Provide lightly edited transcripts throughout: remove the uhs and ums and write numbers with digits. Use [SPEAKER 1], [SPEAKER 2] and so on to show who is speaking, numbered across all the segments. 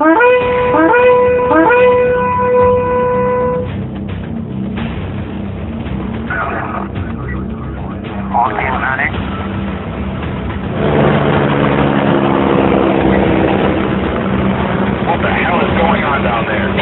[SPEAKER 1] What the hell is going on down there?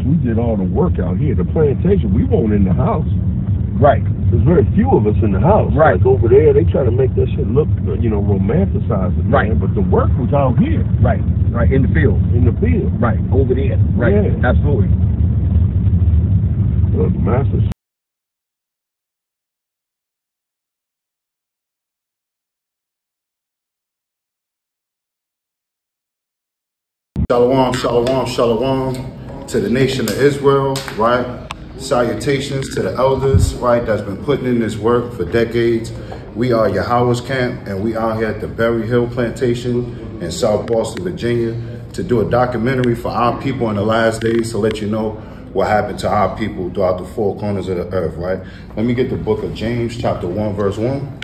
[SPEAKER 2] We did all the work out here. The plantation, we weren't in the house.
[SPEAKER 3] Right.
[SPEAKER 2] There's very few of us in the house.
[SPEAKER 3] Right.
[SPEAKER 2] Like over there, they try to make that shit look, romanticize it.
[SPEAKER 3] Right.
[SPEAKER 2] Man. But the work was out here.
[SPEAKER 3] Right. Right. In the field.
[SPEAKER 2] In the field.
[SPEAKER 3] Right. Over there. Right.
[SPEAKER 2] Yeah.
[SPEAKER 3] Absolutely.
[SPEAKER 2] The master.
[SPEAKER 4] Shalom, shalom, shalom to the nation of Israel, right? Salutations to the elders, right, that's been putting in this work for decades. We are Yahweh's Camp, and we are here at the Berry Hill Plantation in South Boston, Virginia, to do a documentary for our people in the last days to let you know what happened to our people throughout the four corners of the earth, right? Let me get the book of James, chapter 1, verse 1,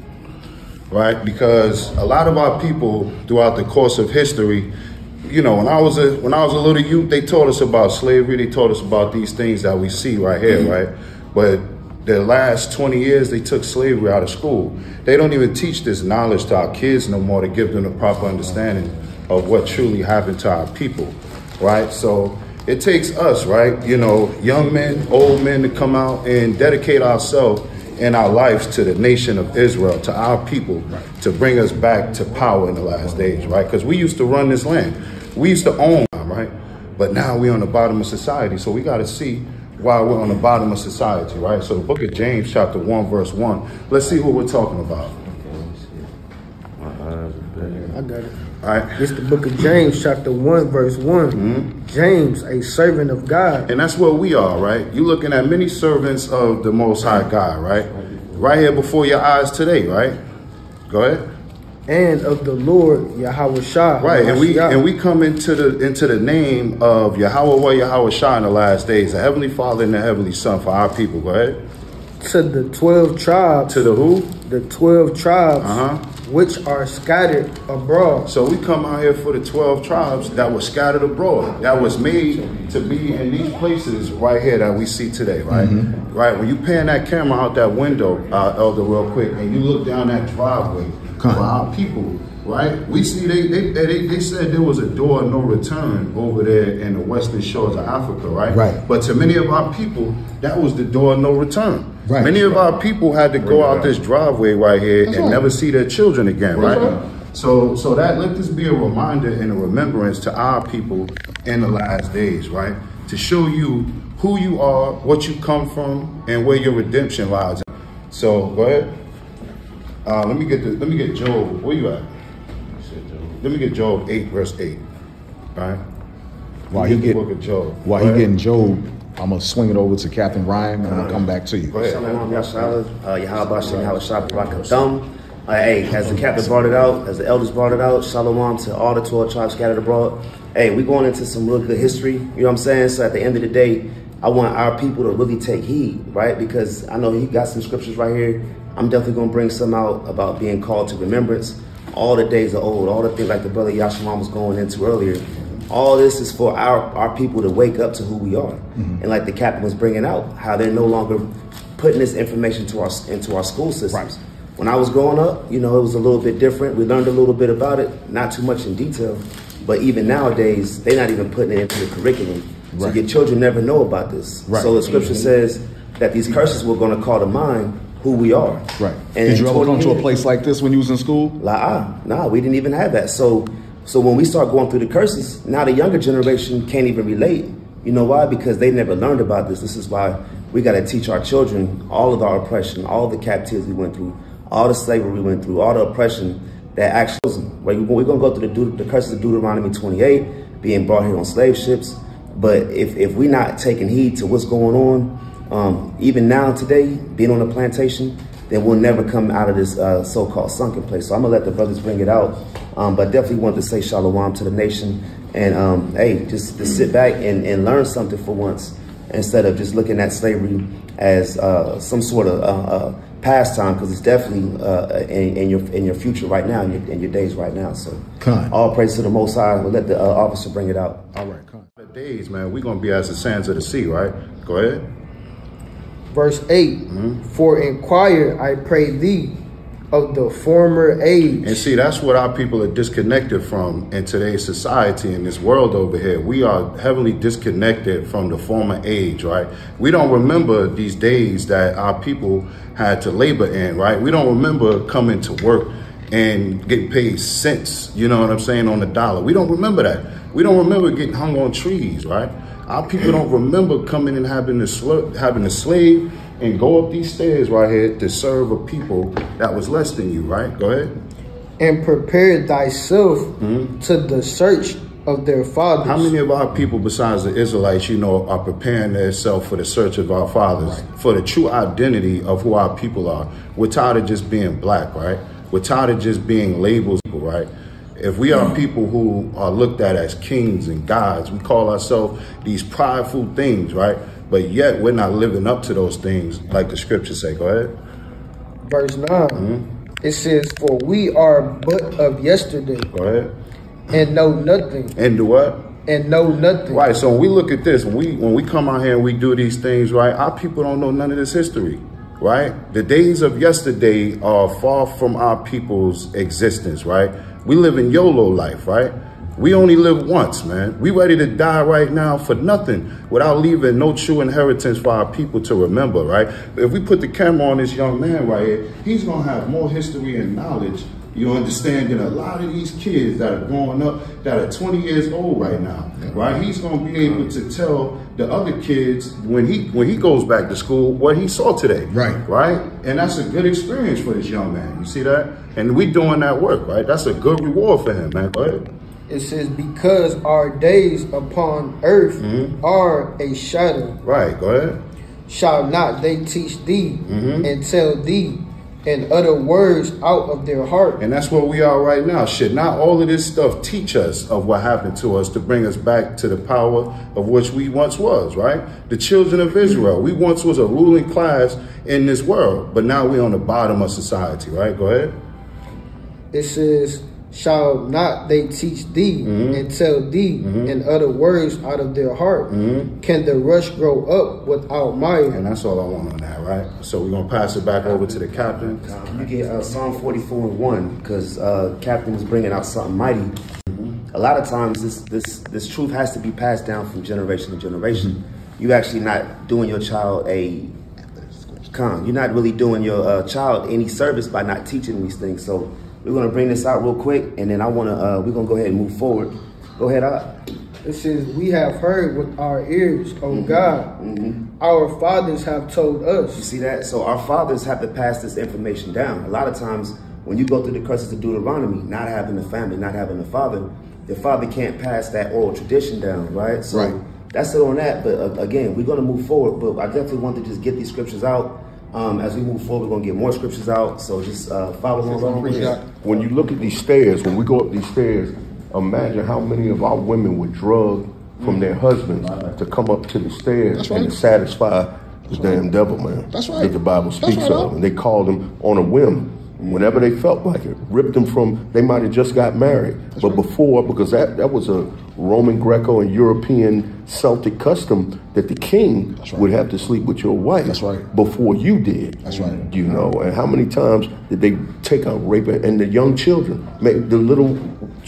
[SPEAKER 4] right? Because a lot of our people throughout the course of history, you know, when I was a little youth, they taught us about slavery. They taught us about these things that we see right here, right? But the last 20 years, they took slavery out of school. They don't even teach this knowledge to our kids no more to give them the proper understanding of what truly happened to our people, right? So it takes us, right, you know, young men, old men, to come out and dedicate ourselves and our lives to the nation of Israel, to our people, to bring us back to power in the last days, right? Because we used to run this land. We used to own, right? But now we're on the bottom of society. So we got to see why we're on the bottom of society, right? So the book of James, chapter 1, verse 1. Let's see what we're talking about.
[SPEAKER 5] I got it.
[SPEAKER 4] All right.
[SPEAKER 5] It's the book of James, chapter 1, verse 1.
[SPEAKER 4] Mm-hmm.
[SPEAKER 5] James, a servant of God.
[SPEAKER 4] And that's what we are, right? You're looking at many servants of the Most High God, right? Right here before your eyes today, right? Go ahead.
[SPEAKER 5] And of the Lord Yahweh Shah.
[SPEAKER 4] Right, and we come into the name of Yahweh Yahweh Shah in the last days, the Heavenly Father and the Heavenly Son for our people. Go ahead.
[SPEAKER 5] To the 12 tribes.
[SPEAKER 4] To the who?
[SPEAKER 5] The 12 tribes.
[SPEAKER 4] Uh-huh.
[SPEAKER 5] Which are scattered abroad.
[SPEAKER 4] So we come out here for the 12 tribes that were scattered abroad, that was made to be in these places right here that we see today, right? Mm-hmm. Right, when you pan that camera out that window, Elder, real quick, and you look down that driveway for our people, right? We see they said there was a door of no return over there in the western shores of Africa, right?
[SPEAKER 3] Right.
[SPEAKER 4] But to many of our people, that was the door of no return.
[SPEAKER 3] Right.
[SPEAKER 4] Many of our people had to go out this driveway right here and never see their children again, right? So that let this be a reminder and a remembrance to our people in the last days, right? To show you who you are, what you come from, and where your redemption lies. So go ahead. Let me get Job. Where you at? Let me get Job 8, verse 8. All right.
[SPEAKER 3] While he
[SPEAKER 4] getting
[SPEAKER 3] Job, I'm gonna swing it over to Captain Ryan, and I'm gonna come back to you.
[SPEAKER 4] Go ahead.
[SPEAKER 6] Shalom, hey, as the captain brought it out, as the elders brought it out, shalom to all the 12 tribes scattered abroad. Hey, we're going into some real good history, you know what I'm saying? So at the end of the day, I want our people to really take heed, right? Because I know he got some scriptures right here. I'm definitely gonna bring some out about being called to remembrance. All the days are old, all the things like the brother Yashaman was going into earlier. All this is for our people to wake up to who we are. Mm-hmm. And like the captain was bringing out, how they're no longer putting this information into our school systems. Right. When I was growing up, you know, it was a little bit different. We learned a little bit about it, not too much in detail. But even nowadays, they're not even putting it into the curriculum. So
[SPEAKER 3] Right.
[SPEAKER 6] your children never know about this.
[SPEAKER 3] Right.
[SPEAKER 6] So the scripture says that these curses were going to call to mind who we are.
[SPEAKER 3] Right.
[SPEAKER 6] And
[SPEAKER 3] Did you
[SPEAKER 6] in
[SPEAKER 3] ever
[SPEAKER 6] 20
[SPEAKER 3] come to a
[SPEAKER 6] years-
[SPEAKER 3] place like this when you was in school?
[SPEAKER 6] Nah, we didn't even have that. So when we start going through the curses, now the younger generation can't even relate. You know why? Because they never learned about this. This is why we got to teach our children all of our oppression, all the captivity we went through, all the slavery we went through, all the oppression that actually, right? We're going to go through the curses of Deuteronomy 28, being brought here on slave ships. But if we're not taking heed to what's going on, even now today, being on a plantation, then we'll never come out of this so-called sunken place. So I'm gonna let the brothers bring it out. But definitely want to say shalom to the nation. And hey, just sit back and learn something for once, instead of just looking at slavery as some sort of pastime, because it's definitely in your future right now, in your days right now. So all praise to the Most High. We'll let the officer bring it out.
[SPEAKER 3] All right, come.
[SPEAKER 4] Days, man, we're gonna be as the sands of the sea, right? Go ahead.
[SPEAKER 5] Verse 8, for inquire, I pray thee, of the former age.
[SPEAKER 4] And see, that's what our people are disconnected from in today's society, in this world over here. We are heavily disconnected from the former age, right? We don't remember these days that our people had to labor in, right? We don't remember coming to work and getting paid cents, you know what I'm saying, on the dollar. We don't remember that. We don't remember getting hung on trees, right? Our people don't remember coming and having a slave and go up these stairs right here to serve a people that was less than you, right? Go ahead.
[SPEAKER 5] And prepare thyself to the search of their fathers.
[SPEAKER 4] How many of our people besides the Israelites, you know, are preparing themselves for the search of our fathers, for the true identity of who our people are? We're tired of just being black, right? We're tired of just being labels, right? If we are people who are looked at as kings and gods, we call ourselves these prideful things, right? But yet we're not living up to those things like the scriptures say. Go ahead.
[SPEAKER 5] Verse 9, it says, for we are but of yesterday,
[SPEAKER 4] Go ahead.
[SPEAKER 5] and know nothing,
[SPEAKER 4] And do what?
[SPEAKER 5] and know nothing.
[SPEAKER 4] Right, so when we look at this, when we come out here and we do these things, right, our people don't know none of this history, right? The days of yesterday are far from our people's existence, right? We live in YOLO life, right? We only live once, man. We ready to die right now for nothing without leaving no true inheritance for our people to remember, right? If we put the camera on this young man right here, he's gonna have more history and knowledge, you understand, than a lot of these kids that are growing up that are 20 years old right now, right? He's gonna be able to tell the other kids when he goes back to school what he saw today, right? And that's a good experience for this young man. You see that? And we doing that work, right? That's a good reward for him, man. Go ahead.
[SPEAKER 5] It says, because our days upon earth are a shadow.
[SPEAKER 4] Right, go ahead.
[SPEAKER 5] Shall not they teach thee and tell thee and utter words out of their heart?
[SPEAKER 4] And that's where we are right now. Should not all of this stuff teach us of what happened to us to bring us back to the power of which we once was, right? The children of Israel. We once was a ruling class in this world, but now we're on the bottom of society, right? Go ahead.
[SPEAKER 5] It says, shall not they teach thee and tell thee and utter words out of their heart? Can the rush grow up without mire?
[SPEAKER 4] And that's all I want on that, right? So we're going to pass it back over to the captain.
[SPEAKER 6] You get Psalm 44:1, because Captain was bringing out something mighty. A lot of times this truth has to be passed down from generation to generation. You actually not doing your child you're not really doing your child any service by not teaching these things. So we're going to bring this out real quick, and then we're going to go ahead and move forward. Go ahead,
[SPEAKER 5] It says, we have heard with our ears, O God. Our fathers have told us.
[SPEAKER 6] You see that? So our fathers have to pass this information down. A lot of times when you go through the curses of Deuteronomy, not having a family, not having a father, the father can't pass that oral tradition down, right? So that's it on that. But again, we're going to move forward. But I definitely want to just get these scriptures out. As we move forward, we're going to get more scriptures out. So just follow along.
[SPEAKER 2] When you look at these stairs, when we go up these stairs, imagine how many of our women were drugged from their husbands to come up to the stairs and to satisfy the damn devil, man.
[SPEAKER 3] That's right.
[SPEAKER 2] That the Bible speaks
[SPEAKER 3] That's right.
[SPEAKER 2] of. And they called them on a whim. Whenever they felt like it, ripped them from, they might have just got married. But before, because that was a Roman, Greco, and European Celtic custom that the king would have to sleep with your wife before you did.
[SPEAKER 3] That's right.
[SPEAKER 2] You know, and how many times did they take out rape and the young children, the little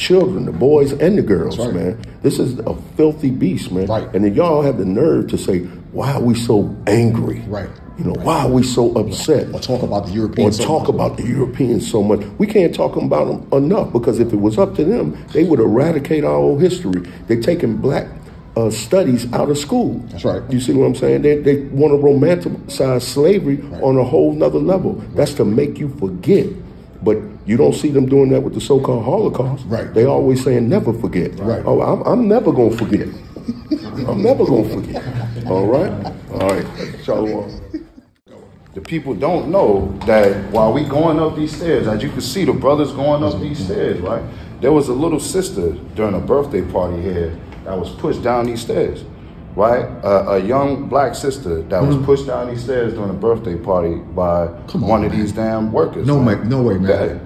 [SPEAKER 2] children, the boys and the girls,
[SPEAKER 3] That's right.
[SPEAKER 2] man. This is a filthy beast, man.
[SPEAKER 3] Right.
[SPEAKER 2] And then y'all have the nerve to say, why are we so angry?
[SPEAKER 3] Right.
[SPEAKER 2] You know, why are we so upset?
[SPEAKER 3] Or talk about the
[SPEAKER 2] Or
[SPEAKER 3] Europeans.
[SPEAKER 2] talk about the Europeans so much. We can't talk about them enough, because if it was up to them, they would eradicate our whole history. They're taking black studies out of school.
[SPEAKER 3] That's right.
[SPEAKER 2] You see what I'm saying? They want to romanticize slavery on a whole nother level. That's to make you forget. But you don't see them doing that with the so-called Holocaust.
[SPEAKER 3] Right.
[SPEAKER 2] They always saying never forget.
[SPEAKER 3] Right.
[SPEAKER 2] Oh, I'm never going to forget. I'm never going to forget. All right? All right. Shalom.
[SPEAKER 4] The people don't know that while we going up these stairs, as you can see, the brothers going up these stairs, right? There was a little sister during a birthday party here that was pushed down these stairs, right? A young black sister that was pushed down these stairs during a birthday party by one of these damn workers.
[SPEAKER 3] No,
[SPEAKER 4] right?
[SPEAKER 3] no way, man.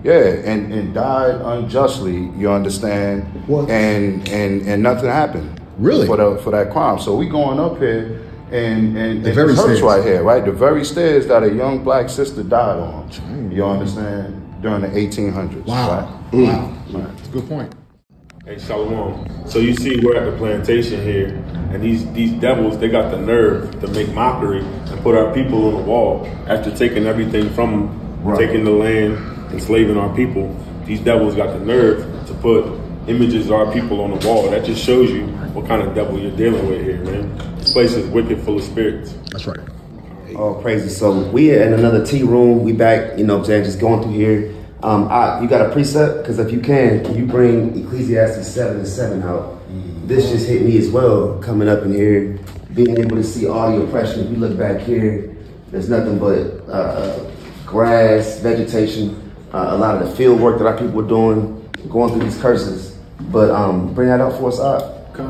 [SPEAKER 4] Yeah, and died unjustly, you understand?
[SPEAKER 5] What?
[SPEAKER 4] And nothing happened.
[SPEAKER 3] Really?
[SPEAKER 4] For that crime. So we going up here and
[SPEAKER 3] The
[SPEAKER 4] it
[SPEAKER 3] very
[SPEAKER 4] hurts
[SPEAKER 3] stairs.
[SPEAKER 4] right here, right? The very stairs that a young black sister died on. You understand? During the 1800s.
[SPEAKER 3] Wow.
[SPEAKER 4] Right?
[SPEAKER 3] Wow. That's a good point.
[SPEAKER 7] Hey, Shalom. So you see we're at the plantation here, and these devils, they got the nerve to make mockery and put our people on the wall after taking everything from them, taking the land, enslaving our people. These devils got the nerve to put images of our people on the wall. That just shows you what kind of devil you're dealing with here, man. This place is wicked, full of spirits.
[SPEAKER 3] That's right.
[SPEAKER 6] Oh, praises. So we are in another tea room. We back, you know what I'm saying, just going through here. You got a precept? Because if you can you bring Ecclesiastes 7:7 out? This just hit me as well, coming up in here, being able to see all the oppression. If you look back here, there's nothing but grass, vegetation, a lot of the field work that our people were doing, going through these curses. But bring that out for us,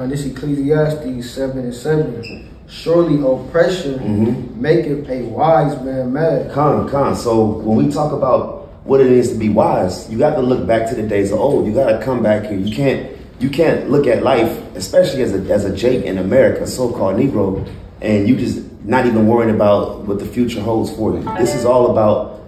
[SPEAKER 5] This Ecclesiastes 7:7. Surely oppression maketh a wise man mad.
[SPEAKER 6] Con. So when we talk about what it is to be wise, you got to look back to the days of old. You got to come back here. You can't look at life, especially as a Jake in America, so-called Negro, and you just not even worrying about what the future holds for you. This is all about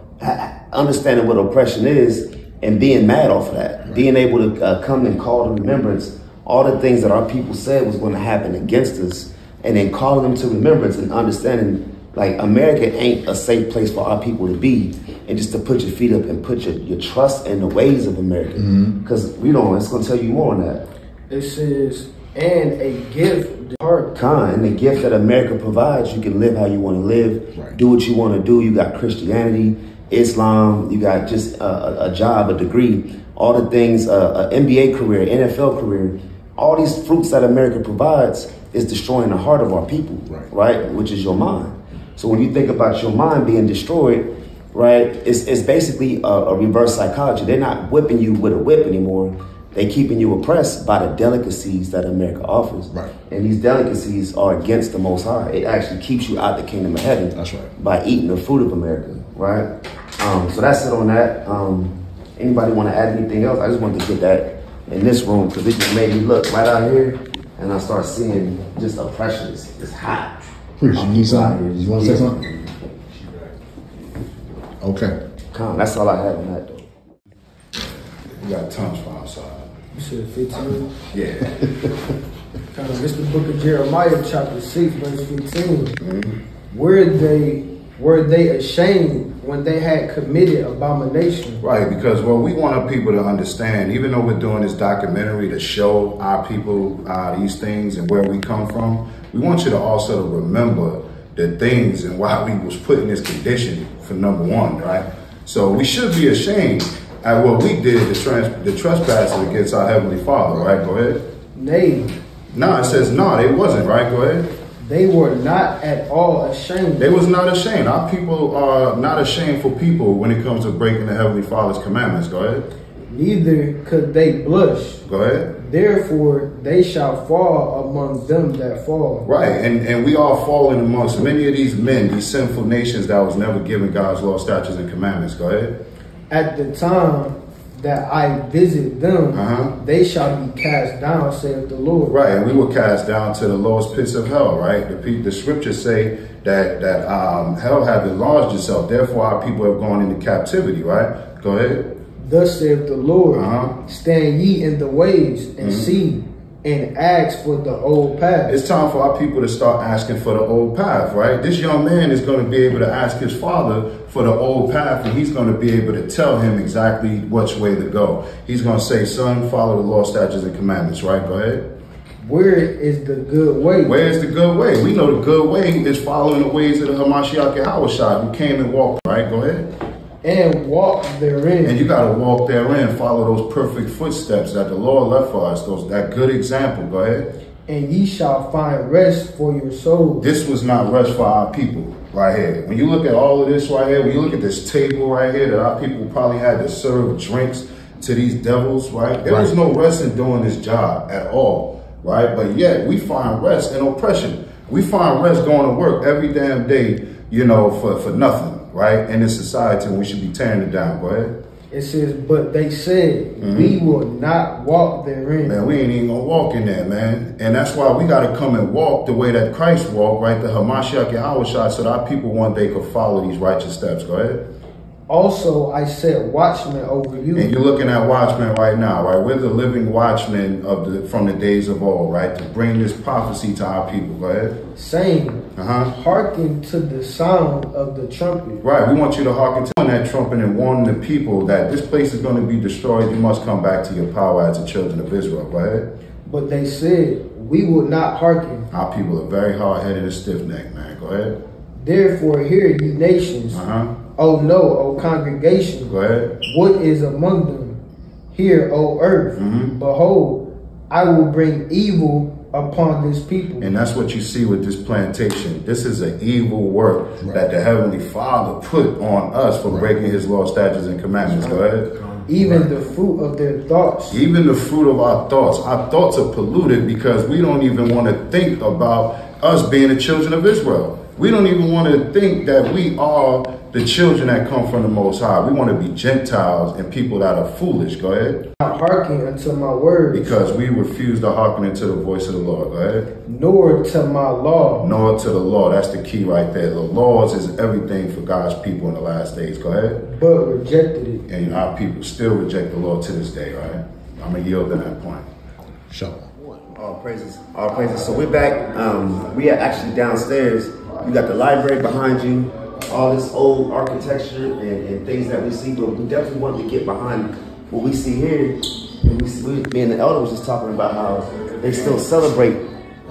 [SPEAKER 6] understanding what oppression is and being mad off of that, being able to come and call to remembrance all the things that our people said was going to happen against us, and then calling them to remembrance and understanding, like, America ain't a safe place for our people to be, and just to put your feet up and put your trust in the ways of America. Because it's going to tell you more on that.
[SPEAKER 5] It says, and a gift heart.
[SPEAKER 6] And the gift that America provides, you can live how you want to live, do what you want to do. You got Christianity, Islam, you got just a job, a degree, all the things, an NBA career, NFL career. All these fruits that America provides is destroying the heart of our people, right? Which is your mind. So when you think about your mind being destroyed, right, it's basically a reverse psychology. They're not whipping you with a whip anymore. They keeping you oppressed by the delicacies that America offers.
[SPEAKER 3] Right.
[SPEAKER 6] And these delicacies are against the Most High. It actually keeps you out the kingdom of heaven.
[SPEAKER 3] That's right.
[SPEAKER 6] By eating the fruit of America, right? So that's it on that. Anybody want to add anything else? I just wanted to get that in this room because it just made me look right out here and I start seeing just oppression. It's hot.
[SPEAKER 3] You need something? You want to say something? Okay.
[SPEAKER 6] That's all I had on that, though.
[SPEAKER 4] We got tons from outside.
[SPEAKER 5] You said 15.
[SPEAKER 4] Yeah.
[SPEAKER 5] It's the book of Jeremiah, chapter 6, verse 15. Were they ashamed when they had committed abomination?
[SPEAKER 4] Right, because what we want our people to understand, even though we're doing this documentary to show our people these things and where we come from, we want you to also remember the things and why we was put in this condition for number one, right? So we should be ashamed at what we did, the trespasses against our Heavenly Father, right? Go ahead.
[SPEAKER 5] Nay.
[SPEAKER 4] No, it says no, it wasn't, right? Go ahead.
[SPEAKER 5] They were not at all ashamed.
[SPEAKER 4] They was not ashamed. Our people are not ashameful people when it comes to breaking the Heavenly Father's commandments. Go ahead.
[SPEAKER 5] Neither could they blush.
[SPEAKER 4] Go ahead.
[SPEAKER 5] Therefore, they shall fall among them that fall.
[SPEAKER 4] Right, and we are falling amongst many of these men, these sinful nations that was never given God's law, statutes, and commandments. Go ahead. At
[SPEAKER 5] the time that I visit them, they shall be cast down, saith the Lord.
[SPEAKER 4] Right, and we were cast down to the lowest pits of hell, right? The scriptures say that hell have enlarged itself. Therefore, our people have gone into captivity, right? Go ahead.
[SPEAKER 5] Thus saith the Lord, stand ye in the ways and see and ask for the old path.
[SPEAKER 4] It's time for our people to start asking for the old path, right? This young man is going to be able to ask his father for the old path, and he's going to be able to tell him exactly which way to go. He's going to say, son, follow the law, statutes, and commandments, right? Go ahead.
[SPEAKER 5] Where is the good way?
[SPEAKER 4] Where is the good way? We know the good way is following the ways of the Hamashiach Yahushua, who came and walked, right? Go ahead.
[SPEAKER 5] And walk therein.
[SPEAKER 4] And you got to walk therein, follow those perfect footsteps that the Lord left for us, that good example. Go ahead.
[SPEAKER 5] And ye shall find rest for your souls.
[SPEAKER 4] This was not rest for our people right here. When you look at all of this right here, when you look at this table right here that our people probably had to serve drinks to these devils, right? There was no rest in doing this job at all, right? But yet we find rest in oppression. We find rest going to work every damn day, you know, for nothing. Right, in this society, we should be tearing it down. Go ahead.
[SPEAKER 5] It says, but they said, we will not walk therein.
[SPEAKER 4] Man, we ain't even gonna walk in there, man. And that's why we gotta come and walk the way that Christ walked, right? The Hamashiach Yahushua, so that our people one day could follow these righteous steps. Go ahead.
[SPEAKER 5] Also, I set watchmen over you.
[SPEAKER 4] And you're looking at watchmen right now, right? We're the living watchmen from the days of old, right? To bring this prophecy to our people. Go ahead.
[SPEAKER 5] Saying, hearken to the sound of the trumpet.
[SPEAKER 4] Right, we want you to hearken to that trumpet and warn the people that this place is going to be destroyed. You must come back to your power as the children of Israel. Go ahead.
[SPEAKER 5] But they said, we will not hearken.
[SPEAKER 4] Our people are very hard-headed and stiff-necked, man. Go ahead.
[SPEAKER 5] Therefore, hear ye nations. O know, O congregation.
[SPEAKER 4] Go ahead.
[SPEAKER 5] What is among them? Hear, O earth. Behold, I will bring evil upon this people.
[SPEAKER 4] And that's what you see with this plantation. This is an evil work that the Heavenly Father put on us for breaking his law, statutes, and commandments. Go ahead.
[SPEAKER 5] Even the fruit of their thoughts.
[SPEAKER 4] Even the fruit of our thoughts. Our thoughts are polluted because we don't even want to think about us being the children of Israel. We don't even want to think that we are the children that come from the Most High. We want to be Gentiles and people that are foolish. Go ahead.
[SPEAKER 5] Not hearken unto my words.
[SPEAKER 4] Because we refuse to hearken unto the voice of the Lord. Go ahead.
[SPEAKER 5] Nor to my law.
[SPEAKER 4] Nor to the law. That's the key right there. The laws is everything for God's people in the last days. Go ahead.
[SPEAKER 5] But rejected it.
[SPEAKER 4] And our people still reject the law to this day, right? I'm going to yield to that point.
[SPEAKER 3] Sure.
[SPEAKER 6] All praises. All praises. So we're back. We are actually downstairs. You got the library behind you, all this old architecture and things that we see, but we definitely want to get behind what we see here. And me and the elder was just talking about how they still celebrate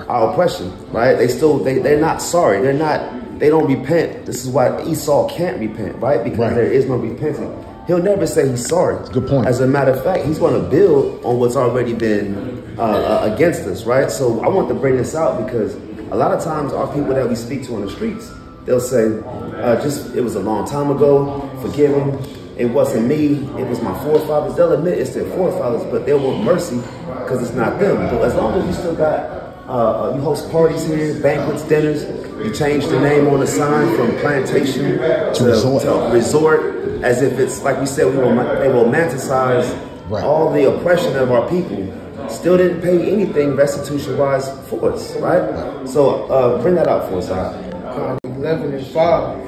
[SPEAKER 6] our oppression, right? They're not sorry. They don't repent. This is why Esau can't repent, right? Because there is no repenting. He'll never say he's sorry.
[SPEAKER 3] Good point.
[SPEAKER 6] As a matter of fact, he's going to build on what's already been against us, right? So I want to bring this out because a lot of times our people that we speak to on the streets, they'll say, it was a long time ago, forgive them. It wasn't me, it was my forefathers. They'll admit it's their forefathers, but they'll want mercy because it's not them. But as long as you still got, you host parties here, banquets, dinners, you change the name on the sign from plantation to resort, as if it's, like we said, they romanticize all the oppression of our people. Still didn't pay anything restitution-wise for us, right? So bring that out for us,
[SPEAKER 5] 11:5.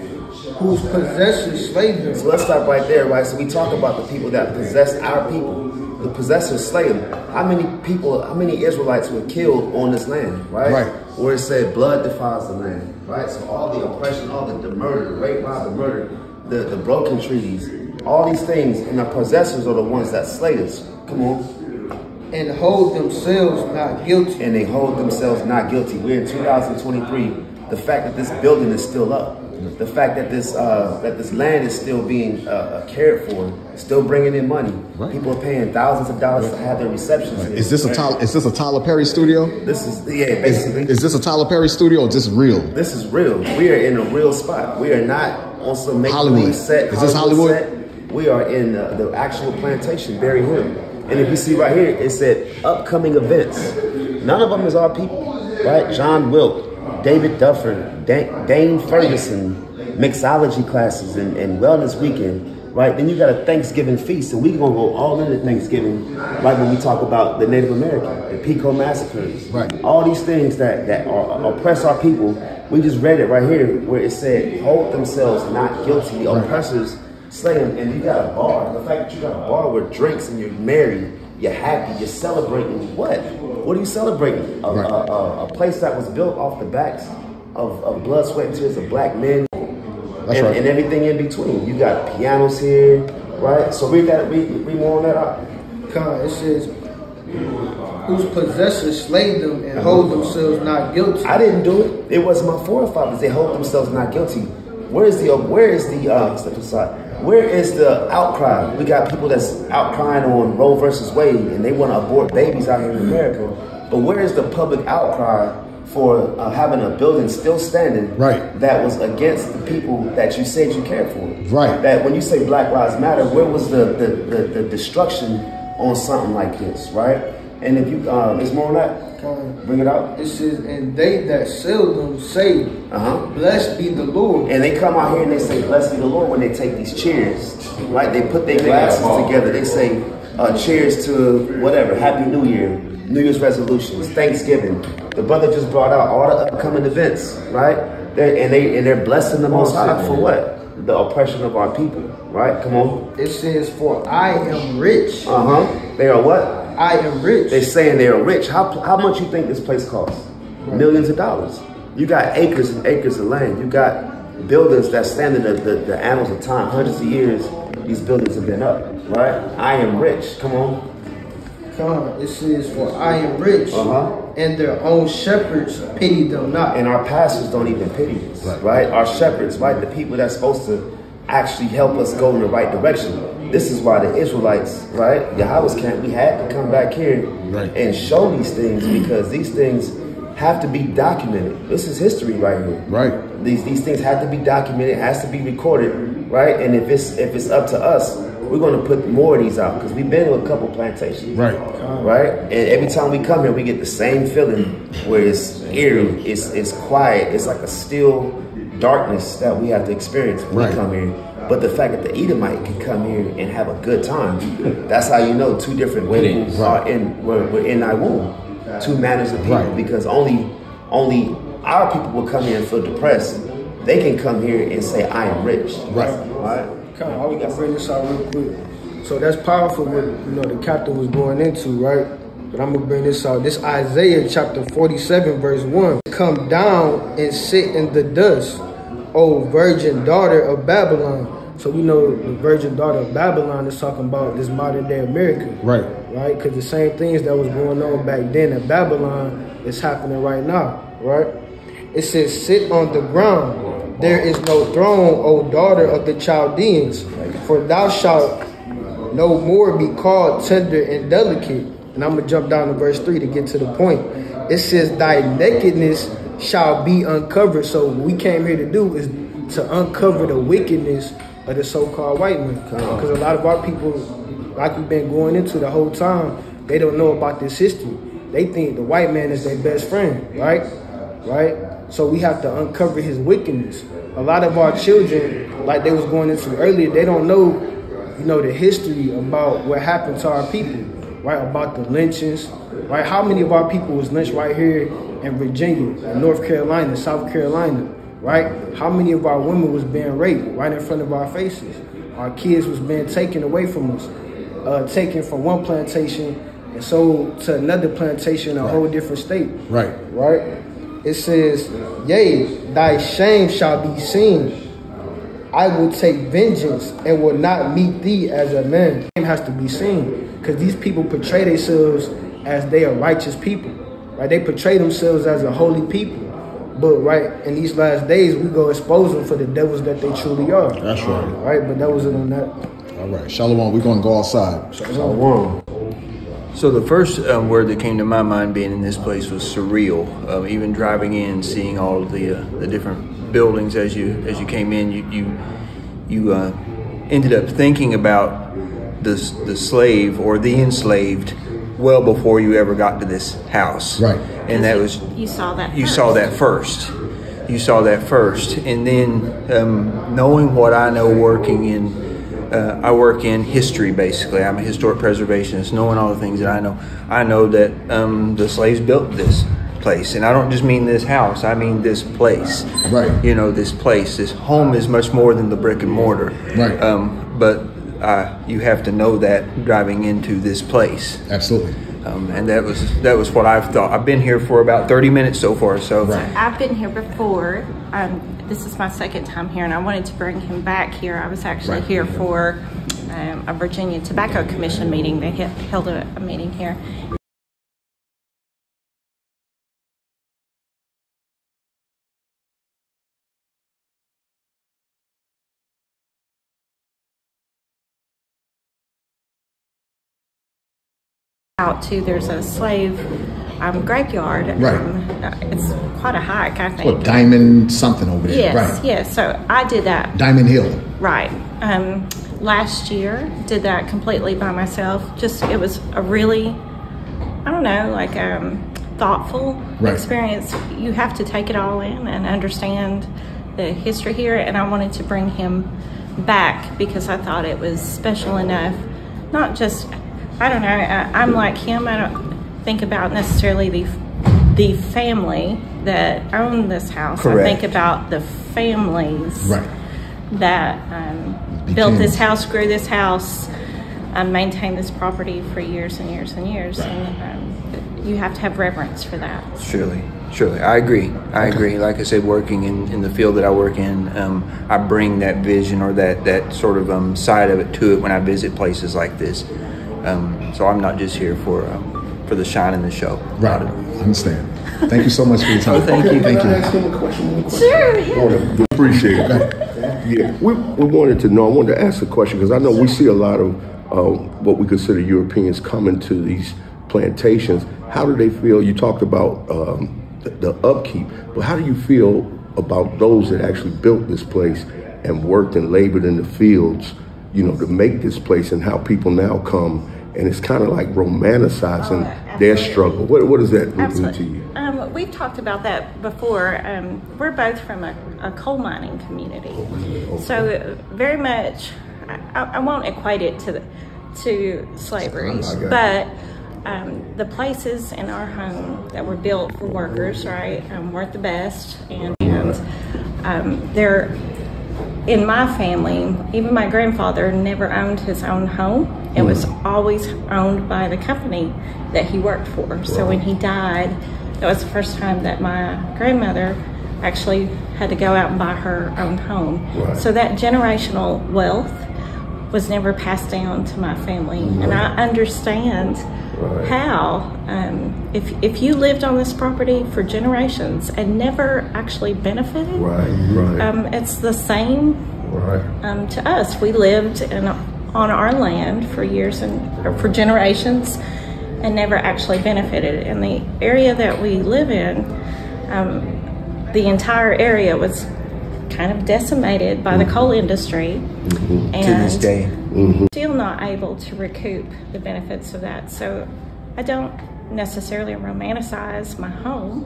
[SPEAKER 5] Whose possessors slay them.
[SPEAKER 6] So let's stop right there, right? So we talk about the people that possess our people. The possessors slay them. How many Israelites were killed on this land, right? Where it said blood defiles the land, right? So all the oppression, all the murder, the rape, rob, the murder, the broken treaties, all these things, and the possessors are the ones that slay us. Come on.
[SPEAKER 5] And hold themselves not guilty.
[SPEAKER 6] And they hold themselves not guilty. We're in 2023. The fact that this building is still up, the fact that this land is still being cared for, still bringing in money. People are paying thousands of dollars to have their receptions.
[SPEAKER 3] Is this a Tyler Perry studio?
[SPEAKER 6] This is basically.
[SPEAKER 3] Is this a Tyler Perry studio or just real?
[SPEAKER 6] This is real. We are in a real spot. We are not on some make-believe set.
[SPEAKER 3] Is this Hollywood?
[SPEAKER 6] Set. We are in the actual plantation, Berry Hill. And if you see right here, it said upcoming events. None of them is our people, right? John Wilk, David Duffer, Dane Ferguson, mixology classes and wellness weekend, right? Then you got a Thanksgiving feast, and we're going to go all into Thanksgiving, right, when we talk about the Native American, the Pico massacres, all these things that oppress our people. We just read it right here where it said, hold themselves not guilty. The oppressors Slaying, and you got a bar. The fact that you got a bar with drinks and you're married, you're happy, you're celebrating what? What are you celebrating? A place that was built off the backs of blood, sweat, and tears of black men and everything in between. You got pianos here, right? So read more on that out.
[SPEAKER 5] It says, whose possessors slay them and hold themselves not guilty.
[SPEAKER 6] I didn't do it. It was my forefathers. They hold themselves not guilty. Where is the outcry? We got people that's outcrying on Roe versus Wade, and they want to abort babies out here in America. But where is the public outcry for having a building still standing that was against the people that you said you cared for?
[SPEAKER 3] Right.
[SPEAKER 6] That when you say Black Lives Matter, where was the destruction on something like this, right? And if you, there's more on that. Bring it out.
[SPEAKER 5] It says, and they that sell them say, blessed be the Lord.
[SPEAKER 6] And they come out here and they say, blessed be the Lord when they take these cheers, right? They put their glasses together. They say, cheers to whatever, Happy New Year, New Year's resolutions, Thanksgiving. The brother just brought out all the upcoming events, right? They're blessing the Most High for what? The oppression of our people, right? Come on.
[SPEAKER 5] It says, for I am rich.
[SPEAKER 6] They are what?
[SPEAKER 5] I am rich.
[SPEAKER 6] They're saying they are rich. How much you think this place costs? Millions of dollars. You got acres and acres of land. You got buildings that stand in the annals of time. Hundreds of years, these buildings have been up, right? I am rich. Come on.
[SPEAKER 5] It says, for I am rich, and their own shepherds pity them not.
[SPEAKER 6] And our pastors don't even pity us, right? Our shepherds, right? The people that's supposed to actually help us go in the right direction. This is why the Israelites, right? Yahweh's camp, we had to come back here and show these things, because these things have to be documented. This is history right here.
[SPEAKER 3] Right.
[SPEAKER 6] These things have to be documented, has to be recorded, right? And if it's up to us, we're going to put more of these out, because we've been to a couple plantations. Right. And every time we come here, we get the same feeling where it's eerie, it's quiet, it's like a still darkness that we have to experience when we come here. But the fact that the Edomite can come here and have a good time, that's how you know two different weddings are we're in thy womb. Two manners of people, because only our people will come here and feel depressed. They can come here and say, I am rich. Right.
[SPEAKER 5] Come on, I was gonna bring this out real quick. So that's powerful what the captain was going into, right? But I'm gonna bring this out. This Isaiah chapter 47, verse 1. Come down and sit in the dust, O virgin daughter of Babylon. So we know the virgin daughter of Babylon is talking about this modern day America. Right? Because the same things that was going on back then in Babylon is happening right now, right? It says, sit on the ground. There is no throne, O daughter of the Chaldeans, for thou shalt no more be called tender and delicate. And I'm going to jump down to verse 3 to get to the point. It says, thy nakedness shall be uncovered. So what we came here to do is to uncover the wickedness of the so-called white man. Because a lot of our people, like we've been going into the whole time, they don't know about this history. They think the white man is their best friend, right? So we have to uncover his wickedness. A lot of our children, like they was going into earlier, they don't know, the history about what happened to our people, right? About the lynchings, right? How many of our people was lynched right here in Virginia, in North Carolina, South Carolina, right? How many of our women was being raped right in front of our faces? Our kids was being taken away from us, taken from one plantation and sold to another plantation in a whole different state. Right? It says, yea, thy shame shall be seen. I will take vengeance and will not meet thee as a man. It has to be seen, because these people portray themselves as they are righteous people, right? They portray themselves as a holy people. But in these last days, we go expose them for the devils that they truly are. That's right. Right, but that was it on that.
[SPEAKER 3] All right, Shalom, we're going to go outside.
[SPEAKER 6] Shalom.
[SPEAKER 8] So the first word that came to my mind being in this place was surreal. Even driving in, seeing all of the different buildings as you came in, you ended up thinking about the slave or the enslaved well before you ever got to this house. Right. And that was you saw that first. You saw that first, and then knowing what I know, working in. I work in history, basically. I'm a historic preservationist. Knowing all the things that I know that the slaves built this place. And I don't just mean this house, I mean this place.
[SPEAKER 3] Right.
[SPEAKER 8] You know, this place, this home is much more than the brick and mortar.
[SPEAKER 3] Right.
[SPEAKER 8] But you have to know that driving into this place.
[SPEAKER 3] Absolutely.
[SPEAKER 8] And that was what I've thought. I've been here for about 30 minutes so far. So
[SPEAKER 9] I've been here before. This is my second time here, and I wanted to bring him back here. I was actually here for a Virginia Tobacco Commission meeting. They held a meeting here. Out to there's a slave graveyard. It's quite a hike, I think.
[SPEAKER 3] What, Diamond something over there?
[SPEAKER 9] Yes,
[SPEAKER 3] right.
[SPEAKER 9] yes. So I did that.
[SPEAKER 3] Diamond Hill.
[SPEAKER 9] Right. Last year, did that completely by myself. Just, it was a really, I don't know, like thoughtful experience. You have to take it all in and understand the history here. And I wanted to bring him back because I thought it was special enough. Not just, I don't know, I'm like him. I don't think about necessarily the family that owned this house.
[SPEAKER 8] Correct.
[SPEAKER 9] I think about the families that built this house, grew this house, maintained this property for years and years and years. And you have to have reverence for that.
[SPEAKER 8] Surely. I agree. I agree. Like I said, working in the field that I work in, I bring that vision or that sort of side of it to it when I visit places like this. So I'm not just here for the shine and the show.
[SPEAKER 3] Right. I understand. Thank you so much for your time.
[SPEAKER 8] Thank you.
[SPEAKER 2] Can I ask him a question?
[SPEAKER 9] Sure, yeah.
[SPEAKER 2] Appreciate it. Yeah, we wanted to know, I wanted to ask a question because I know we see a lot of what we consider Europeans coming to these plantations. How do they feel? You talked about the upkeep, but how do you feel about those that actually built this place and worked and labored in the fields, you know, to make this place, and how people now come and it's kind of like romanticizing their struggle? What does that mean to you?
[SPEAKER 9] We've talked about that before. We're both from a coal mining community. So very much, I won't equate it to slavery, but the places in our home that were built for workers, right, weren't the best. And they're, in my family, even my grandfather never owned his own home. It was always owned by the company that he worked for. So when he died, that was the first time that my grandmother actually had to go out and buy her own home. So that generational wealth was never passed down to my family. And I understand how, if you lived on this property for generations and never actually benefited, it's the same to us. We lived on our land for years or for generations and never actually benefited. In the area that we live in, the entire area was kind of decimated by the coal industry, and
[SPEAKER 8] to this day,
[SPEAKER 9] still not able to recoup the benefits of that. So I don't necessarily romanticize my home,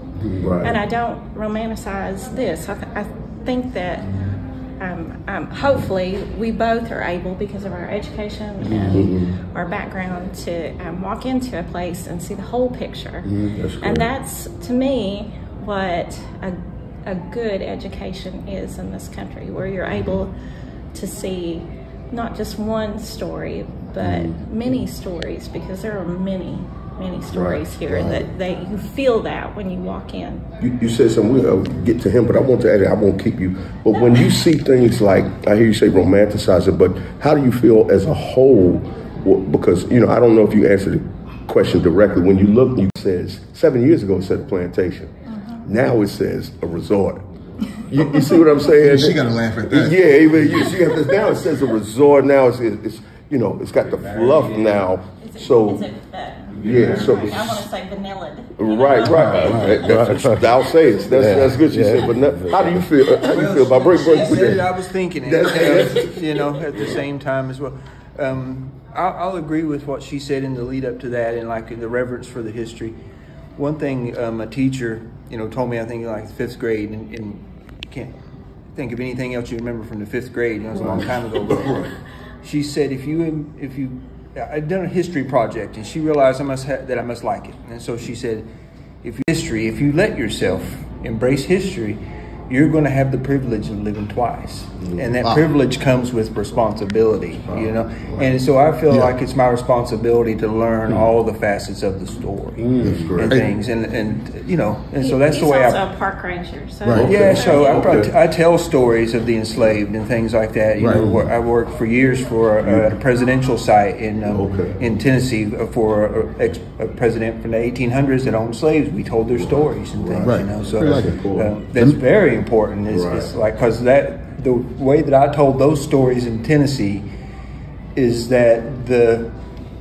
[SPEAKER 9] and I don't romanticize this. I think that hopefully we both are able, because of our education and our background, to walk into a place and see the whole picture. And that's, to me, what a good education is in this country, where you're able to see not just one story, but many stories, because there are many stories here that you feel that when you walk in.
[SPEAKER 2] You said something, we'll get to him, but I want to add it, I won't keep you. But when you see things like, I hear you say romanticize it, but how do you feel as a whole? Because, you know, I don't know if you answered the question directly. When you look, it says, 7 years ago it said a plantation. Now it says a resort. You see what I'm saying?
[SPEAKER 3] She got to laugh at that.
[SPEAKER 2] Yeah, now it says a resort. Now it's you know, it's got the fluff now. So yeah, so
[SPEAKER 9] I want to say vanilla.
[SPEAKER 2] Right. I'll say it. That's good. She said, but how do you feel? How do you feel about break?
[SPEAKER 8] I was thinking it, you know, at the same time as well. I'll agree with what she said in the lead up to that, and like the reverence for the history. One thing a teacher, you know, told me, I think like 5th grade, and can't think of anything else you remember from the 5th grade. You know, it was a long time ago. But she said, if you I'd done a history project, and she realized that I must like it, and so she said, if you let yourself embrace history, you're going to have the privilege of living twice. And that privilege comes with responsibility, you know. And so I feel like it's my responsibility to learn all the facets of the story and things. And you know, and so that's the way
[SPEAKER 9] He's also a park ranger. So
[SPEAKER 8] I tell stories of the enslaved and things like that. You know, I worked for years for a presidential site in Tennessee for a president from the 1800s that owned slaves. We told their stories and things, you know. So that's very important. It's like, because the way that I told those stories in Tennessee is that the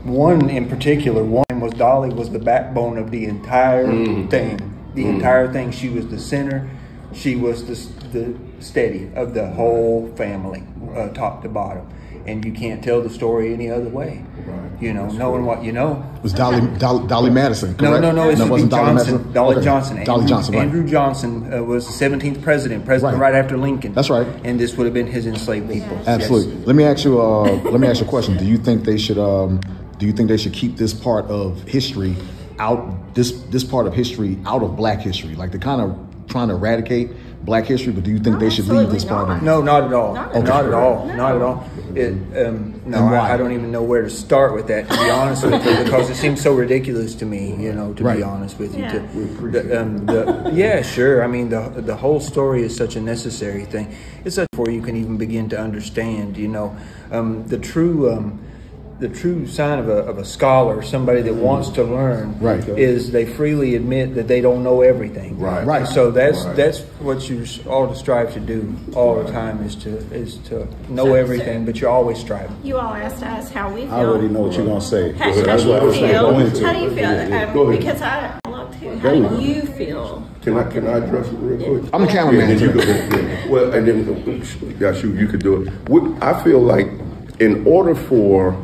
[SPEAKER 8] one in particular, one was Dolly was the backbone of the entire thing. The entire thing. She was the center. She was the steady of the whole family, top to bottom. And you can't tell the story any other way. You know, knowing what you know.
[SPEAKER 3] It was Dolly Madison, correct?
[SPEAKER 8] No, it wasn't Johnson. Dolly Johnson.
[SPEAKER 3] Dolly Johnson, right.
[SPEAKER 8] Andrew Johnson was the 17th president right after Lincoln.
[SPEAKER 3] That's right.
[SPEAKER 8] And this would have been his enslaved people.
[SPEAKER 3] Absolutely. Yes. Let me ask you a question. Do you think they should keep this part of history out, this part of history out of Black history? Like, they're kind of trying to eradicate Black history, but do you think they should leave this part in?
[SPEAKER 8] No, not at all. Not at all. I don't even know where to start with that, to be honest with you, because it seems so ridiculous to me, you know, to be honest with you. Sure. I mean, the whole story is such a necessary thing. It's such before you can even begin to understand, you know, the true sign of a scholar, somebody that wants to learn, is they freely admit that they don't know everything. Right. So that's what you ought to strive to do all the time, is to know everything, but you're always striving.
[SPEAKER 9] You all asked us how we feel.
[SPEAKER 4] I already know what you're gonna say.
[SPEAKER 9] How do you feel? Because I love to. How do you feel?
[SPEAKER 2] Can I address it real quick?
[SPEAKER 3] I'm the cameraman.
[SPEAKER 2] Well, and then you could do it. I feel like in order for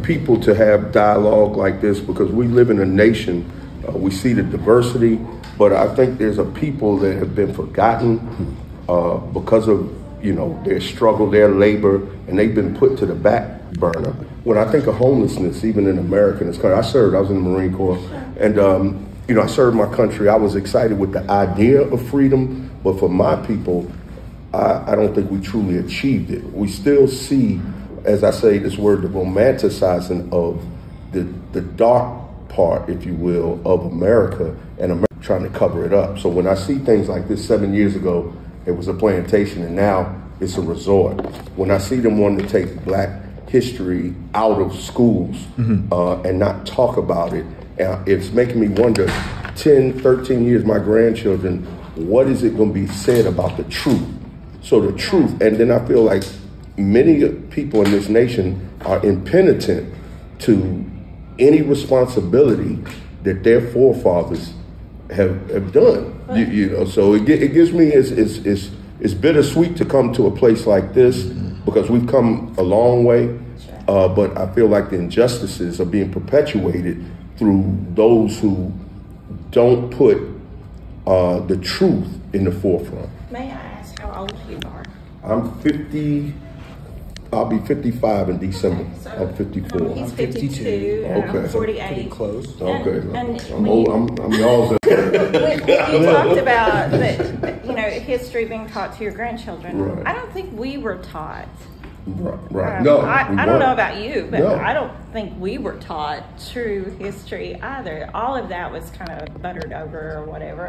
[SPEAKER 2] people to have dialogue like this, because we live in a nation, we see the diversity, but I think there's a people that have been forgotten because of, you know, their struggle, their labor, and they've been put to the back burner. When I think of homelessness, even in America, I was in the Marine Corps, and you know, I served my country. I was excited with the idea of freedom, but for my people, I don't think we truly achieved it. We still see, as I say this word, the romanticizing of the dark part, if you will, of America, and America trying to cover it up. So when I see things like this, 7 years ago, it was a plantation, and now it's a resort. When I see them wanting to take Black history out of schools and not talk about it, it's making me wonder, 10, 13 years, my grandchildren, what is it going to be said about the truth? So the truth, and then I feel like many people in this nation are impenitent to any responsibility that their forefathers have done. You know, so it gives me, it's bittersweet to come to a place like this, because we've come a long way, but I feel like the injustices are being perpetuated through those who don't put the truth in the forefront.
[SPEAKER 9] May I ask how old you are?
[SPEAKER 2] I'm 50. I'll be 55 in December. I'm 54.
[SPEAKER 9] He's 52. I'm 48.
[SPEAKER 8] Pretty close.
[SPEAKER 2] Okay.
[SPEAKER 9] And
[SPEAKER 2] I'm old. I'm y'all's.
[SPEAKER 9] When you talked about that, you know, history being taught to your grandchildren, I don't think we were taught.
[SPEAKER 2] Right. No,
[SPEAKER 9] I don't know about you, but I don't think we were taught true history either. All of that was kind of buttered over or whatever.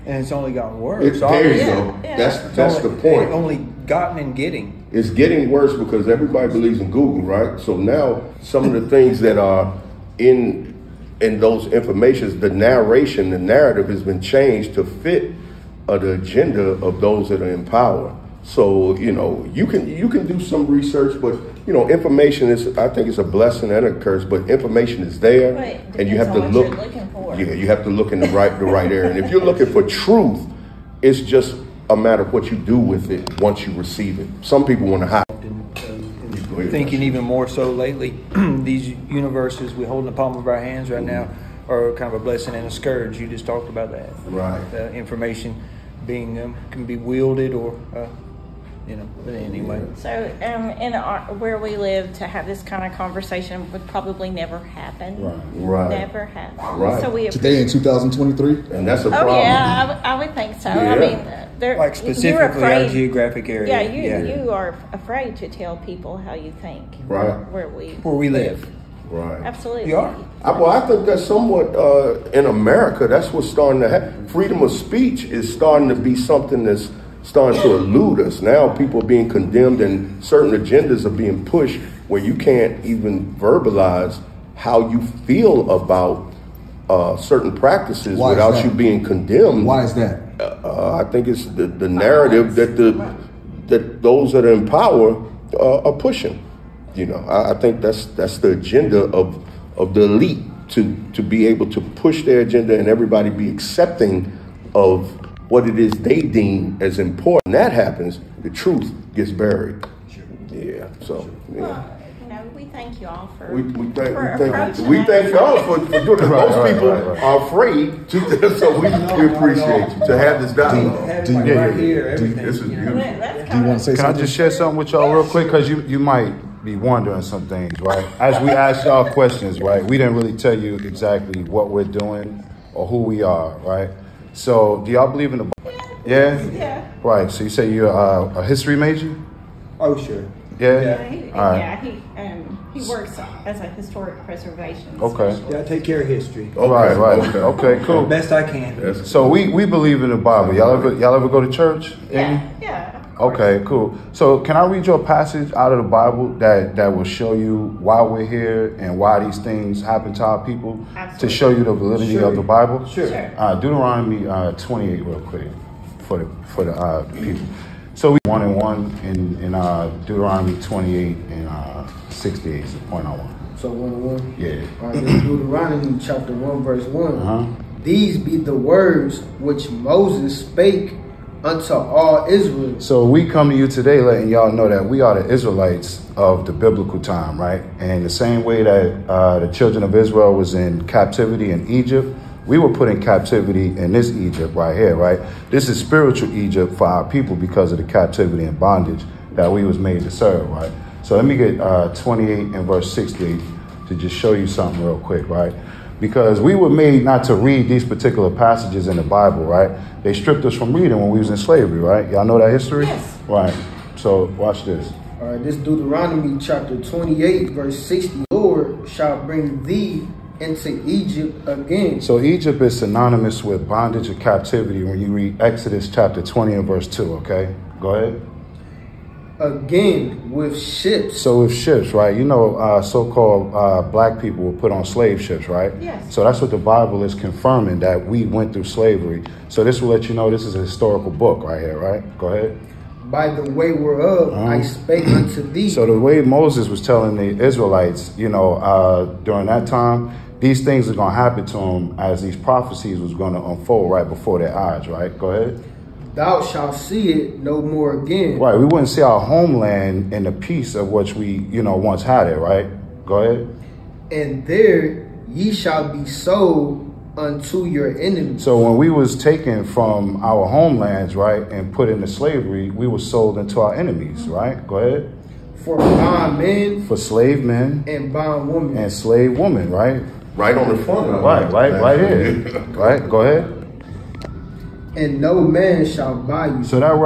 [SPEAKER 8] And it's only gotten worse.
[SPEAKER 2] There you go. That's the point.
[SPEAKER 8] It's only gotten and getting.
[SPEAKER 2] It's getting worse because everybody believes in Google, right? So now some of the things that are in those informations, the narration, the narrative has been changed to fit the agenda of those that are in power. So, you know, you can do some research, but, you know, information is, I think it's a blessing and a curse, but information is there, and you have to look. Yeah, you have to look in the right area. And if you're looking for truth, it's just a matter of what you do with it once you receive it. Some people want to hide.
[SPEAKER 8] Thinking even more so lately, these universes we hold in the palm of our hands right now are kind of a blessing and a scourge. You just talked about that.
[SPEAKER 2] Right.
[SPEAKER 8] Information being can be wielded or But anyway.
[SPEAKER 9] So, where we live, to have this kind of conversation would probably never happen.
[SPEAKER 2] Right.
[SPEAKER 9] Never happen.
[SPEAKER 2] Right.
[SPEAKER 9] So we
[SPEAKER 3] Today in 2023?
[SPEAKER 2] And that's a
[SPEAKER 9] Oh
[SPEAKER 2] problem.
[SPEAKER 9] yeah, I would think so.
[SPEAKER 2] Yeah.
[SPEAKER 9] I mean, they're
[SPEAKER 8] Like specifically
[SPEAKER 9] you're
[SPEAKER 8] our
[SPEAKER 9] afraid.
[SPEAKER 8] geographic area.
[SPEAKER 9] Yeah, you are afraid to tell people how you think.
[SPEAKER 2] Right.
[SPEAKER 9] Where
[SPEAKER 8] we live.
[SPEAKER 2] Right.
[SPEAKER 8] You
[SPEAKER 9] Absolutely.
[SPEAKER 8] are.
[SPEAKER 2] I think that's somewhat in America. That's what's starting to happen. Freedom of speech is starting to be something that's starting to elude us. Now people are being condemned and certain agendas are being pushed where you can't even verbalize how you feel about certain practices without you being condemned.
[SPEAKER 3] Why is that?
[SPEAKER 2] I think it's the narrative that those that are in power are pushing. I think that's the agenda of the elite to be able to push their agenda and everybody be accepting of what it is they deem as important. When that happens, the truth gets buried. Yeah. So yeah.
[SPEAKER 9] Well, we thank you all for
[SPEAKER 2] We
[SPEAKER 9] approaching
[SPEAKER 2] we
[SPEAKER 9] us.
[SPEAKER 2] thank y'all for doing it. Most people are afraid to, so we appreciate you to have this dialogue.
[SPEAKER 3] Do you-
[SPEAKER 2] Yeah,
[SPEAKER 3] here,
[SPEAKER 2] This is beautiful.
[SPEAKER 9] That's
[SPEAKER 3] Do you want to say
[SPEAKER 4] Can I
[SPEAKER 3] something?
[SPEAKER 4] just share something with y'all real quick? Because you might be wondering some things, right? As we asked y'all questions, right, we didn't really tell you exactly what we're doing or who we are, right? So do y'all believe in the Bible? Yeah?
[SPEAKER 9] Yeah.
[SPEAKER 4] Right. So you say you're a history major?
[SPEAKER 8] Oh, sure.
[SPEAKER 4] Yeah? All right.
[SPEAKER 9] He works as a historic preservation.
[SPEAKER 4] Okay.
[SPEAKER 8] Yeah, I take care of history.
[SPEAKER 4] Right. Okay, cool.
[SPEAKER 8] Best I can.
[SPEAKER 4] So we believe in the Bible. Y'all ever go to church?
[SPEAKER 9] Yeah.
[SPEAKER 4] Okay, cool. So can I read you a passage out of the Bible that will show you why we're here and why these things happen to our people?
[SPEAKER 9] Absolutely.
[SPEAKER 4] To show you the validity of the Bible?
[SPEAKER 8] Sure.
[SPEAKER 4] Deuteronomy 28 real quick for the people. So we 1 and 1 in Deuteronomy 28 and 68 is the point I want.
[SPEAKER 5] So 1:1.
[SPEAKER 4] Yeah.
[SPEAKER 5] All right, this is Deuteronomy chapter 1 verse 1.
[SPEAKER 4] Uh-huh.
[SPEAKER 5] These be the words which Moses spake unto all Israel.
[SPEAKER 4] So we come to you today letting y'all know that we are the Israelites of the biblical time, right? And the same way that the children of Israel was in captivity in Egypt, we were put in captivity in this Egypt right here, right? This is spiritual Egypt for our people because of the captivity and bondage that we was made to serve, right? So let me get 28 and verse 68 to just show you something real quick, right? Because we were made not to read these particular passages in the Bible, right? They stripped us from reading when we was in slavery, right? Y'all know that history?
[SPEAKER 9] Yes.
[SPEAKER 4] Right. So watch this.
[SPEAKER 5] All right, this Deuteronomy chapter 28 verse 60. Lord shall bring thee into Egypt again.
[SPEAKER 4] So Egypt is synonymous with bondage and captivity when you read Exodus chapter 20 and verse 2, okay? Go ahead.
[SPEAKER 5] Again with ships.
[SPEAKER 4] So with ships, right? You know, so-called black people were put on slave ships, right?
[SPEAKER 9] Yes.
[SPEAKER 4] So that's what the Bible is confirming, that we went through slavery. So this will let you know this is a historical book right here, right? Go ahead.
[SPEAKER 5] By the way whereof I spake unto thee.
[SPEAKER 4] So the way Moses was telling the Israelites, you know, during that time, these things are going to happen to them as these prophecies was going to unfold right before their eyes, right? Go ahead.
[SPEAKER 5] Thou shalt see it no more again.
[SPEAKER 4] Right, we wouldn't see our homeland in the peace of which we, you know, once had it, right? Go ahead.
[SPEAKER 5] And there ye shall be sold unto your enemies.
[SPEAKER 4] So when we was taken from our homelands, right, and put into slavery, we were sold into our enemies, right? Go ahead.
[SPEAKER 5] For bond men.
[SPEAKER 4] For slave men.
[SPEAKER 5] And bond women.
[SPEAKER 4] And slave women, right?
[SPEAKER 2] Right on the front.
[SPEAKER 4] Right here. Right, go ahead.
[SPEAKER 5] And no man shall buy you.
[SPEAKER 4] So that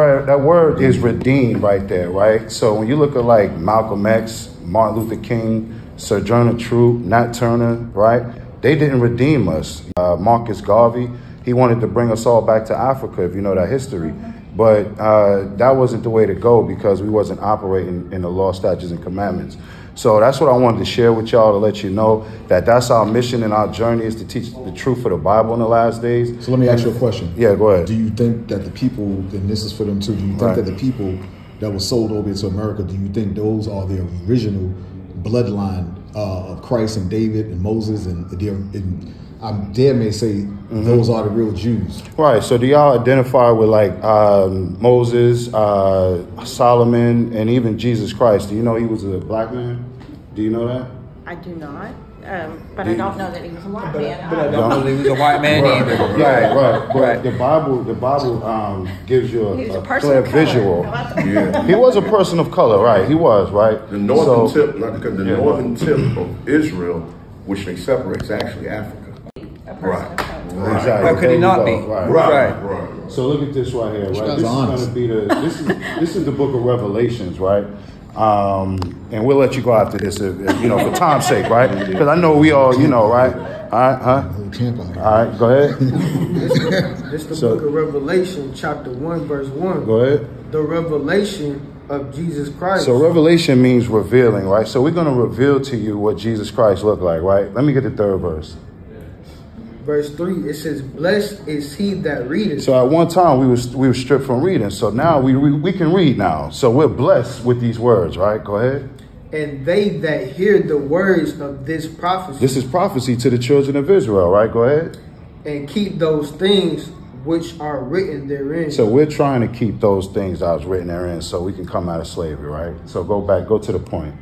[SPEAKER 4] word is redeemed right there, right? So when you look at like Malcolm X, Martin Luther King, Sojourner Truth, Nat Turner, right? They didn't redeem us. Marcus Garvey, he wanted to bring us all back to Africa, if you know that history. But that wasn't the way to go because we wasn't operating in the law, statutes, and commandments. So that's what I wanted to share with y'all to let you know that that's our mission and our journey is to teach the truth of the Bible in the last days.
[SPEAKER 3] So let me ask you a question.
[SPEAKER 4] Yeah, go ahead.
[SPEAKER 3] Do you think that the people, and this is for them too, do you think that the people that were sold over to America, do you think those are the original bloodline of Christ and David and Moses and I dare may say those are the real Jews?
[SPEAKER 4] Right. So do y'all identify with like Moses, Solomon, and even Jesus Christ? Do you know he was a black man? Do you know that?
[SPEAKER 9] I do not. but I don't know that he was a white man.
[SPEAKER 8] But I don't know that he was a white man either.
[SPEAKER 4] Right. But the Bible gives you
[SPEAKER 9] He was a
[SPEAKER 4] a
[SPEAKER 9] person
[SPEAKER 4] clear
[SPEAKER 9] of color.
[SPEAKER 4] visual.
[SPEAKER 2] Yeah.
[SPEAKER 4] He was a person of color, right? He was, right?
[SPEAKER 2] The northern
[SPEAKER 4] So-
[SPEAKER 2] tip, not the northern tip of Israel, which they separate, is actually Africa.
[SPEAKER 9] A person
[SPEAKER 2] Right.
[SPEAKER 9] of color.
[SPEAKER 4] Exactly.
[SPEAKER 8] How could he
[SPEAKER 4] There you
[SPEAKER 8] not
[SPEAKER 4] go.
[SPEAKER 8] be?
[SPEAKER 4] Right.
[SPEAKER 2] Right.
[SPEAKER 4] So look at this right here, right?
[SPEAKER 3] guys
[SPEAKER 4] This is
[SPEAKER 3] are honest.
[SPEAKER 4] going to be this is the book of Revelations, right? And we'll let you go after this, if, for time's sake, right? Because I know we all, right? All right, huh? All right, go ahead.
[SPEAKER 5] This the
[SPEAKER 4] So-
[SPEAKER 5] book of Revelation, chapter 1, verse 1.
[SPEAKER 4] Go ahead.
[SPEAKER 5] The revelation of Jesus Christ.
[SPEAKER 4] So revelation means revealing, right? So we're going to reveal to you what Jesus Christ looked like, right? Let me get the third verse.
[SPEAKER 5] Verse 3, it says, blessed is he that readeth.
[SPEAKER 4] So at one time we were stripped from reading. So now we can read now. So we're blessed with these words, right? Go ahead.
[SPEAKER 5] And they that hear the words of this prophecy.
[SPEAKER 4] This is prophecy to the children of Israel, right? Go ahead.
[SPEAKER 5] And keep those things which are written therein.
[SPEAKER 4] So we're trying to keep those things that was written therein so we can come out of slavery, right? So go to the point.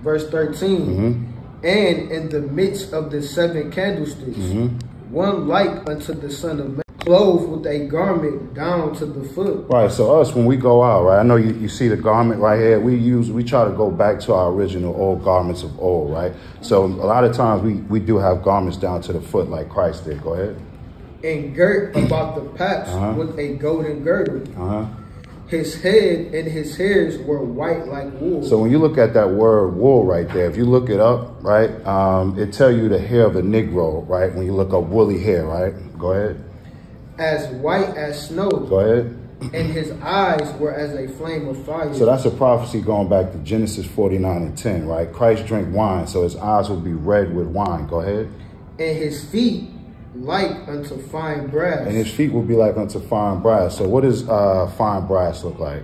[SPEAKER 5] Verse 13.
[SPEAKER 4] Mm-hmm.
[SPEAKER 5] And in the midst of the 7 candlesticks,
[SPEAKER 4] Mm-hmm.
[SPEAKER 5] one like unto the Son of Man, clothed with a garment down to the foot.
[SPEAKER 4] Right, so us, when we go out, right, I know you see the garment right here. We try to go back to our original old garments of old, right? So a lot of times we do have garments down to the foot like Christ did. Go ahead.
[SPEAKER 5] And girt about the paps with a golden girdle.
[SPEAKER 4] Uh-huh.
[SPEAKER 5] His head and his hairs were white like wool.
[SPEAKER 4] So when you look at that word wool right there, if you look it up, right, it tell you the hair of a Negro, right? When you look up woolly hair, right? Go ahead.
[SPEAKER 5] As white as snow.
[SPEAKER 4] Go ahead.
[SPEAKER 5] And his eyes were as a flame of fire.
[SPEAKER 4] So that's a prophecy going back to Genesis 49:10, right? Christ drank wine, so his eyes will be red with wine. Go ahead.
[SPEAKER 5] And his feet like unto fine brass.
[SPEAKER 4] And his feet will be like unto fine brass. So what does fine brass look like?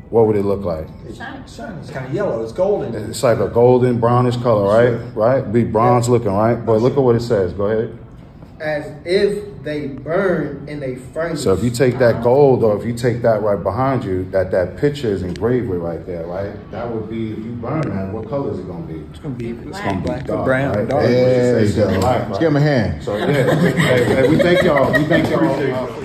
[SPEAKER 4] What would it look like?
[SPEAKER 8] It's kind of yellow. It's golden.
[SPEAKER 4] It's like a golden brownish color, right? Right? Be bronze looking, right? But look at what it says. Go ahead.
[SPEAKER 5] As if they burn in a furnace.
[SPEAKER 4] So if you take that gold, or if you take that right behind you, that picture is engraved with right there, right? That would be, if you burn that, what color is it going to be?
[SPEAKER 8] It's going to be
[SPEAKER 9] Black.
[SPEAKER 8] black,
[SPEAKER 4] Dark,
[SPEAKER 8] brown,
[SPEAKER 4] right?
[SPEAKER 8] dark.
[SPEAKER 3] There you go.
[SPEAKER 4] Black, right?
[SPEAKER 3] Let's give him a hand.
[SPEAKER 4] So yeah, hey, we thank y'all. We thank y'all.